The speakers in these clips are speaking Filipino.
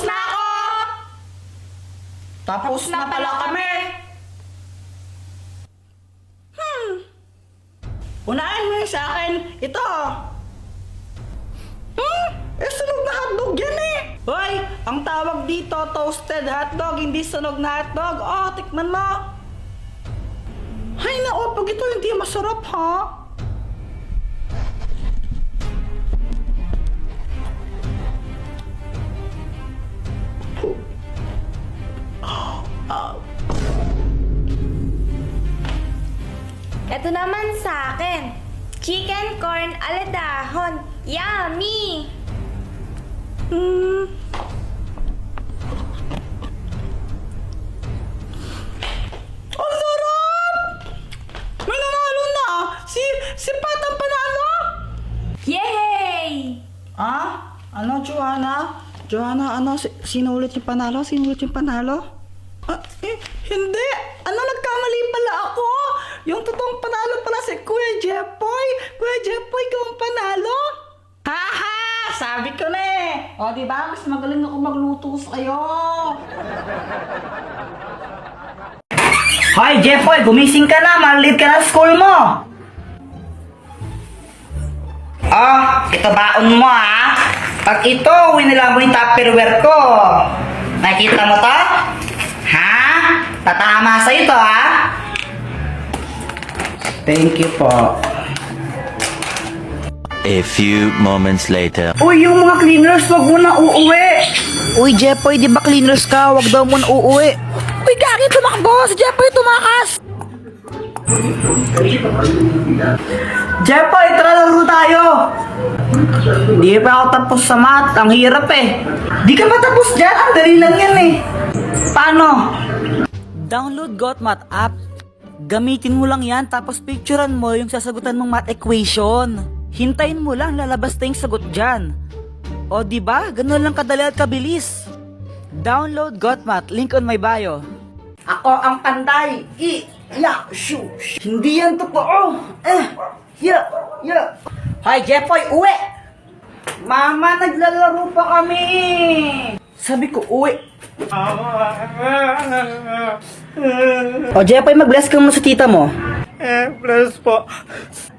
Tapos na ako! Tapos na pala kami! Unahin mo yun sa akin. Ito. Sunog na hotdog yan eh. Hoy, ang tawag dito, toasted hotdog, hindi sunog na hotdog. Oh, tikman mo. Hay na, pag ito hindi masarap ha. Ito naman sa akin. Chicken corn aladahon. Yummy! Ang sarap! May nanalo na. Si Pat ang panalo. Yay! Ano, Joanna? Joanna, ano? Sino ulit yung panalo? Sino ulit yung panalo? Hindi. Nagkamali pala ako. Yung totoong panalo pala si Kuya Jepoy. Kuya Jepoy, ikaw ang panalo. Haha! Sabi ko na eh. O, diba? Mas magaling ako magluto sa'yo. Hoy, Jepoy, gumising ka na. Malilate ka na sa school mo. Ito baon mo ha. Pag ito, winila mo yung Tupperware ko. Nakikita mo to? Ha? Tatama sa'yo to ha? Thank you po. A few moments later. Uy, yung mga cleaners, wag mo na uuwi. Uy, Jepoy, di ba cleaners ka? Wag daw mo na uuwi. Uy, Gagi, tumakbo. Si Jepoy tumakas. Jepoy, tara laro tayo. Hindi pa ako tapos sa math. Ang hirap eh. Di ka ba tapos dyan? Ang dali lang yan eh. Paano? Download GotMath app. Gamitin mo lang yan tapos picturean mo yung sasagutan mong math equation. Hintayin mo lang, lalabas na yung sagot dyan. O diba? Ganun lang kadali at kabilis. Download GotMath, link on my bio. Ako ang panday. Shoo. Hindi yan totoo. Hoy, Jepoy, uwi. Mama, naglalaro pa kami. Sabi ko, uwi. O, Jepoy, mag-bless ka muna sa tita mo. Bless po.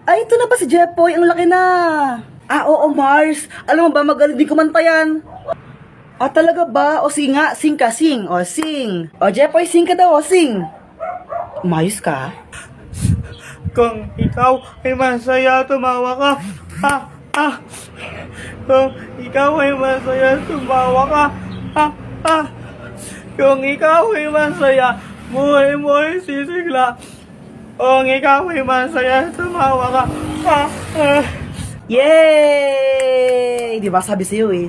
Ay, ito na ba si Jepoy? Ang laki na. Oo, Mars. Alam mo ba, magaling din kumanta yan. Talaga ba? O sing nga, sing ka, sing. O, sing. O, Jepoy, sing ka daw, o, sing. Umayos ka? Kung ikaw ay masaya, tumawa ka. Kung ikaw ay masaya, tumawa ka. Kung ikaw ay masaya, buhay mo ay sisigla. Kung ikaw ay masaya, tumawa ka. Yay! Di ba sabi sa'yo eh.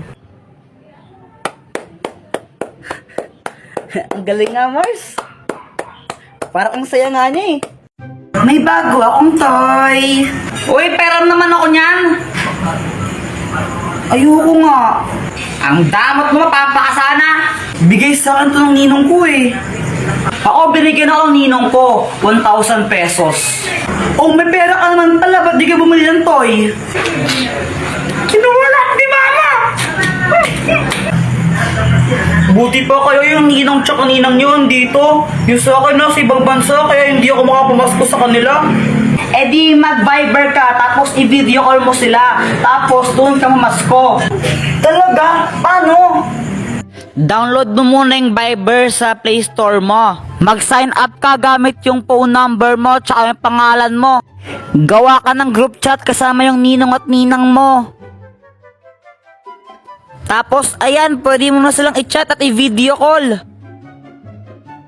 Ang galing nga, Mars. Parang ang saya nga niya eh. May bago akong toy. Uy, pera naman ako niyan. Ayoko nga. Ang damot mo, mapapakasana. Bigay sa akin to ng ninong ko eh. Ako, binigyan ako ng ninong ko. 1,000 pesos. Oh, may pera ka naman pala. Ba't di ka bumili ng toy? Kinuwala ni Mama! Buti pa kayo yung ninong tsaka ninang yun dito. Yung sa akin na sa ibang bansa, kaya hindi ako makapamasko sa kanila. Eh di mag-Viber ka, tapos i-video call mo sila. Tapos doon ka mamasko. Talaga? Paano? Download mo muna yung Viber sa Play Store mo. Mag-sign up ka gamit yung phone number mo tsaka yung pangalan mo. Gawa ka ng group chat kasama yung ninong at ninang mo. Tapos, ayan, pwede mo na silang i-chat at i-video call.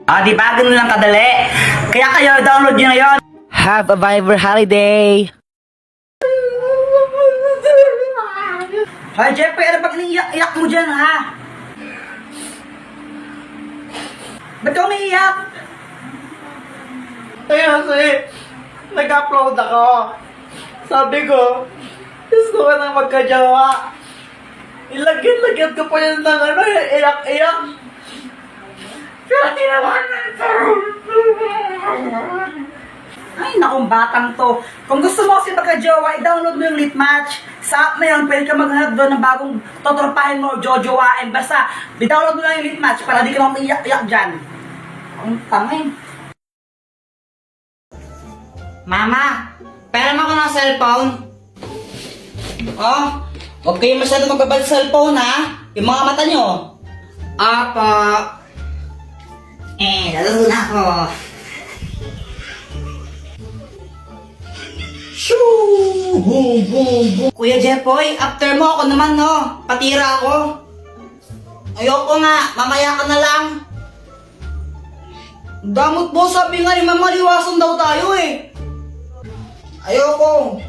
Di ba? Ganun lang kadali. Kaya kayo, download nyo na yun. Have a Viber holiday. Hi, Jeffrey, ano pag iniiyak mo dyan, ha? Ba't ka umiiyak? Kasi, nag-upload ako. Sabi ko, gusto ko nang magkajawa. Ilagyan ko pa yan ng iyak-iyak. Pero di naman Ay, nakong batang to. Kung gusto mo kasi magka-jowa, i-download mo yung Litmatch. Sa app na yun, pwede ka maghanap doon ng bagong totropahin mo o jojowain. Basta, i-download mo lang yung Litmatch para di ka maiyak-iyak dyan. Ang tangin. Mama, pera mo ako ng cellphone. Oh, huwag kayo masyado magbabal sa cellphone ha. Yung mga mata nyo. Apa. Lalaro na ako. Shoo! Boom, boom, boom. Kuya Jepoy, after mo ako naman, no? Patira ako. Ayoko nga, mamaya ka na lang. Damot mo, sabi nga ni Mama, liwasan daw tayo eh. Ayoko.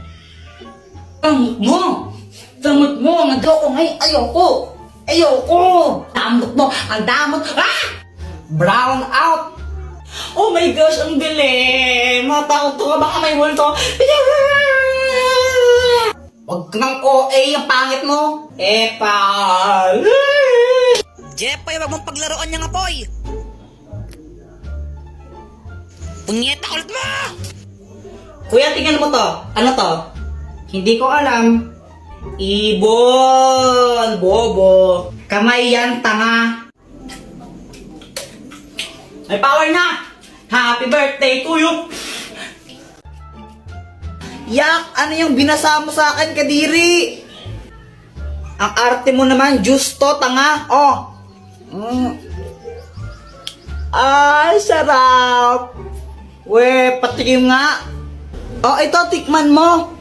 Damot mo, nag-ako ngayon, ayoko. Ayoko. Damot mo, ang damot. Ah! Brown out. Oh my gosh, ang galing! Matakot ko, baka may multo. Huwag kang OA, ang pangit mo. Epal. Jepoy, wag mong paglaruan niya nga, Poy. Punyeta ulit mo! Kuya, tingnan mo to. Ano to? Hindi ko alam. Ibon! Bobo! Kamay yan, tanga! May power na! Happy birthday to you! Yak! Ano yung binasa mo sa akin, Kadiri? Ang arte mo naman, juice to, tanga! Oh! Ay, sarap! We, patikim nga! Oh, ito, tikman mo!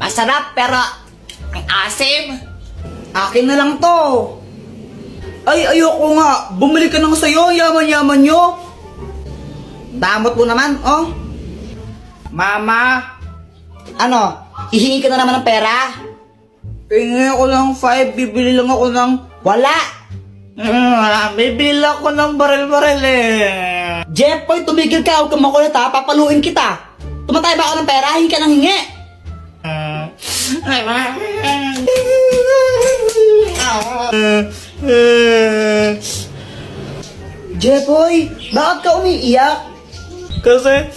Masarap, pero ang asim! Akin na lang to! Ay, ayoko nga. Bumili ka nang sayo. Yaman-yaman nyo. Damot mo naman, oh. Mama. Ano? Hihingi ka na naman ng pera? Hingi ako ng 5. Bibili lang ako ng... Wala. Bibili ako ng baril-baril eh. Jepoy, tumigil ka. Huwag ka makulit ha. Papaluin kita. Tumatay ba ako ng pera? Hingi ka ng hingi. Jepoy, bakit ka umiiyak? Kasi,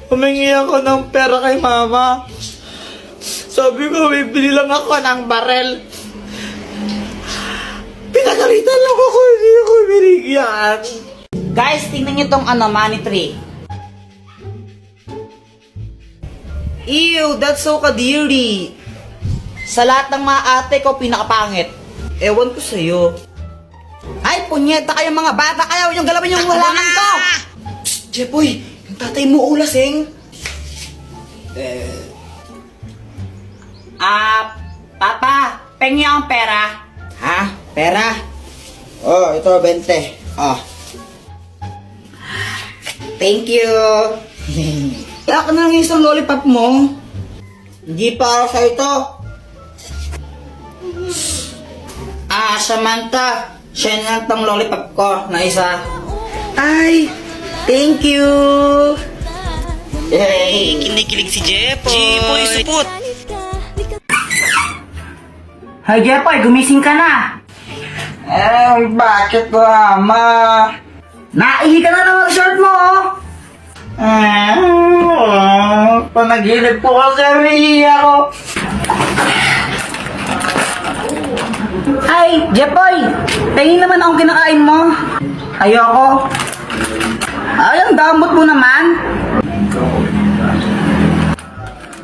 humingi ako ng pera kay Mama. Sabi ko, bibili lang ako ng barel. Pinagalitan lang ako, hindi ako binigyan. Guys, tingnan nyo tong money tree. Ew, that's so kadiri. Sa lahat ng mga ate ko, pinakapangit. Ewan ko sa'yo. Ay, punyeta kayong mga bata kayo. Yung galawin yung halaman ko. Psst, Jepoy, yung tatay mo ulasing. Papa, pengi ang pera. Ha? Pera? Oh, ito, 20. Oh. Thank you. Kaya ka na lang yung isang lollipop mo. Hindi para sa ito. Samantha, siya na tong lollipop ko na isa. Ay, thank you. Hey, kinikilig si Jepoy. Jepoy, supot. Hi, Jepoy, gumising ka na. Bakit ko, Ama? Naihi ka na naman sa shirt mo, oh. Panaginip po kasi ako. Ay, Jepoy! Tingin naman akong kinakain mo. Ayoko. Ay, ang damot mo naman.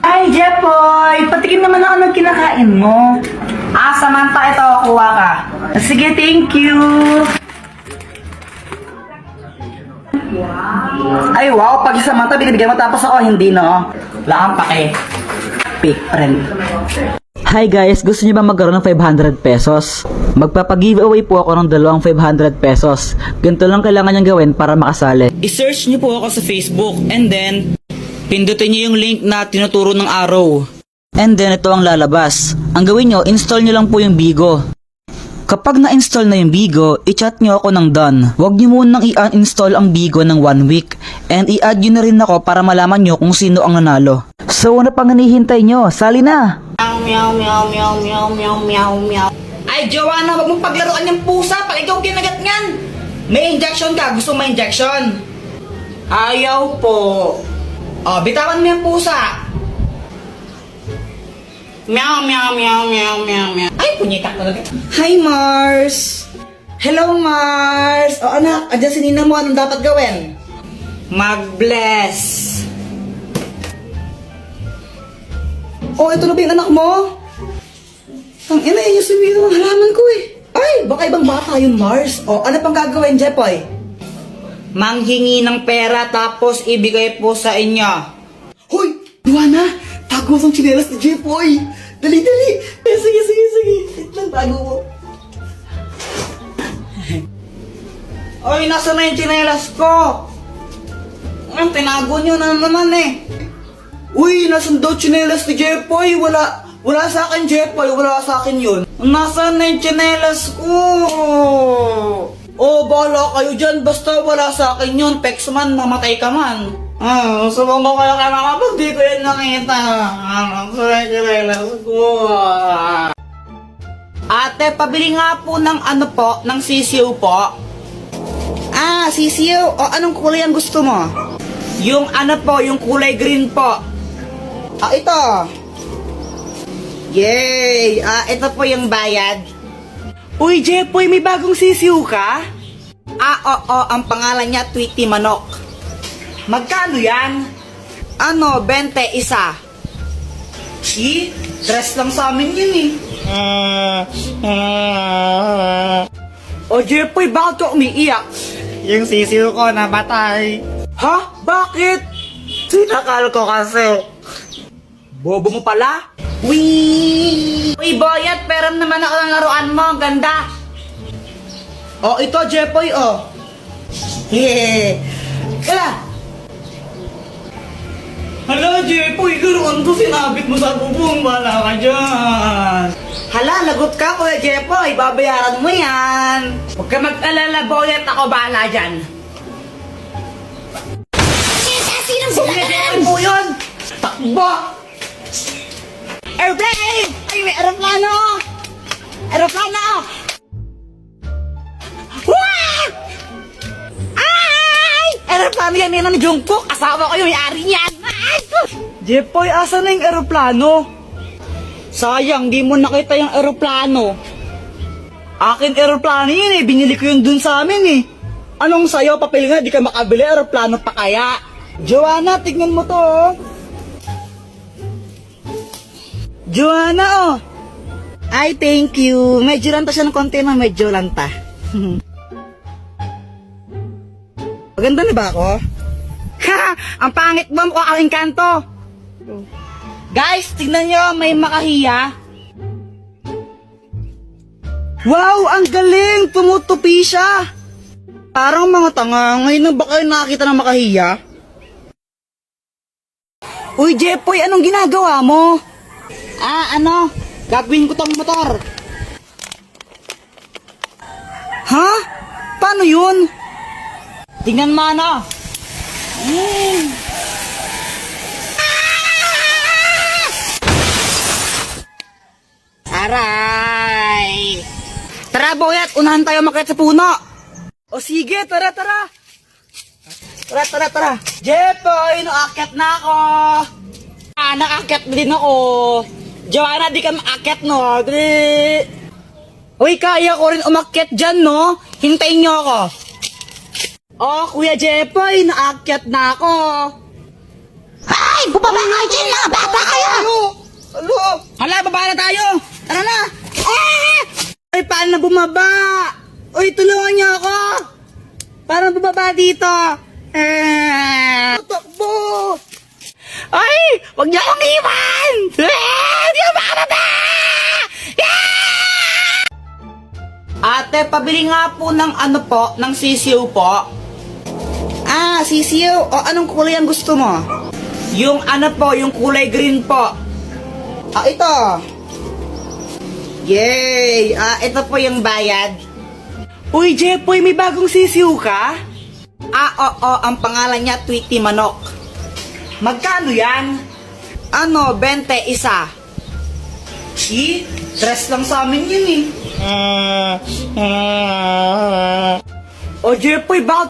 Ay, Jepoy! Patikim naman ako ng kinakain mo. Samantha, ito, kuha ka. Sige, thank you. Ay, wow, pag Samantha binibigyan mo tapos ako hindi, no? Wala kang pake. Pick, friend. Hi guys, gusto niyo ba magkaroon ng 500 pesos? Magpapag-giveaway po ako ng dalawang 500 pesos. Ganito lang kailangan niyang gawin para makasali. I-search niyo po ako sa Facebook and then pindutin niyo yung link na tinuturo ng arrow. And then ito ang lalabas. Ang gawin niyo, install niyo lang po yung Bigo. Kapag na-install na yung Bigo, i-chat nyo ako ng done. Huwag nyo munang i-uninstall ang Bigo ng 1 week. And i-add nyo na rin ako para malaman nyo kung sino ang nanalo. So ano pang hinihintay nyo? Sali na! Meow, meow, meow, meow, meow, meow, meow. Ay, Joanna, wag mong paglaruan yung pusa pag ikaw kinagat ngan. May injection ka. Gusto mo may injection? Ayaw po. Oh, bitawan mo yung pusa. Meow, meow, meow, meow, meow, meow. Ay, punyita talaga. Hi, Mars. Hello, Mars. O anak, andyan si Nina mo. Anong dapat gawin? Mag-bless. Oh, ito na ba yung anak mo? Ang ina, yung sumiro ang halaman ko eh. Ay, baka ibang bata yung Mars. O, ano pang gagawin, Jepoy? Manghingi ng pera tapos ibigay po sa inyo. Hoy! Luana! Tago ang tsinelas ni Jepoy! Dali, dali! Sige, sige, sige. Wait lang, tago mo. Oy, nasa na yung tsinelas ko? Tinago nyo na naman eh. Uy, nasan daw tsinelas ni Jepoy? Wala sa akin, Jepoy. Wala sa akin yun. Nasaan na yung tsinelas ko? Oh, bahala kayo dyan. Basta wala sa akin yun. Pex man, mamatay ka man. Subong ko kayo kaya makapag di ko yun nakita. Nasaan yung tsinelas ko? Ate, pabili nga po ng ano po, ng sisiw po. Sisiw? O, anong kulay ang gusto mo? Yung ano po, yung kulay green po. Ito. Yay! Ito po yung bayad. Uy, Jepoy, may bagong sisiw ka? Oo, ang pangalan niya, Tweety Manok. Magkano yan? 20 isa. Dress lang sa amin yun eh. O, Jepoy, bakit ka umiiyak? Yung sisiw ko namatay. Ha? Bakit? Sinakal ko kasi. Bobo mo pala? Uy, Boyet, peram naman ako ng laruan mo. Ganda. Oh, ito, Jepoy, oh. Yeah. Kaya. Hala, Jepoy, laruan to. Sinabit mo sa bubong. Wala ka dyan. Hala, lagot ka, Kuya Jepoy. Babayaran mo yan. Huwag ka mag-alala, Boyet. Ako bahala dyan. Sinang po yun? Takbo! Airplane! Ay, may aeroplano! Aeroplano! Wah! Ay! Aeroplano yan ni Jungkook. Asawa ko yung may-ari niyan. Jepoy, asa na yung aeroplano? Sayang, di mo nakita yung aeroplano. Akin aeroplano yun eh. Binili ko yun dun sa amin eh. Anong sayo? Papel nga, di ka makabili. Aeroplano pa kaya? Joanna, tignan mo to oh. Joanna, oh. Ay, thank you. Medyo lanta siya ng konti na medyo lanta. Maganda na ba ako? Ha! Ang pangit mo mukha kang Encanto. Guys, tignan nyo, may makahiya. Wow, ang galing! Tumutupi siya. Parang mga tanga. Ngayon na ba kayo nakakita ng makahiya? Uy, Jepoy, anong ginagawa mo? Gagawin ko tong motor. Ha? Paano yun? Tingnan mo ano. Aray! Tara, Boyet, unahan tayo makit sa puno. O sige, tara. Tara. Jepoy, naakyat na ako. Naakyat din ako. Joanna, di ka maakyat, no? Dali. Uy, kaya ko rin umakyat dyan, no? Hintayin nyo ako. Oh, Kuya Jepoy, naakyat na ako. Ay, bubaba kayo dyan, mga bata kayo! Ano? Hala, baba na tayo! Tara na! Ay, paano na bumaba? Uy, tulungan nyo ako! Paano bumaba dito? Takbo! Ay! Huwag niyo akong iwan! Di ako makababa! Ate, pabili nga po ng ano po, ng sisiw po. Sisiw? O, anong kulay ang gusto mo? Yung ano po, yung kulay green po. Ito. Yay! Ito po yung bayad. Uy, Jepoy, may bagong sisiw ka? Oo, ang pangalan niya, Tweety Manok. Magkano yan? 20 isa. Dress lang sa amin yun eh. O Jepoy, bakit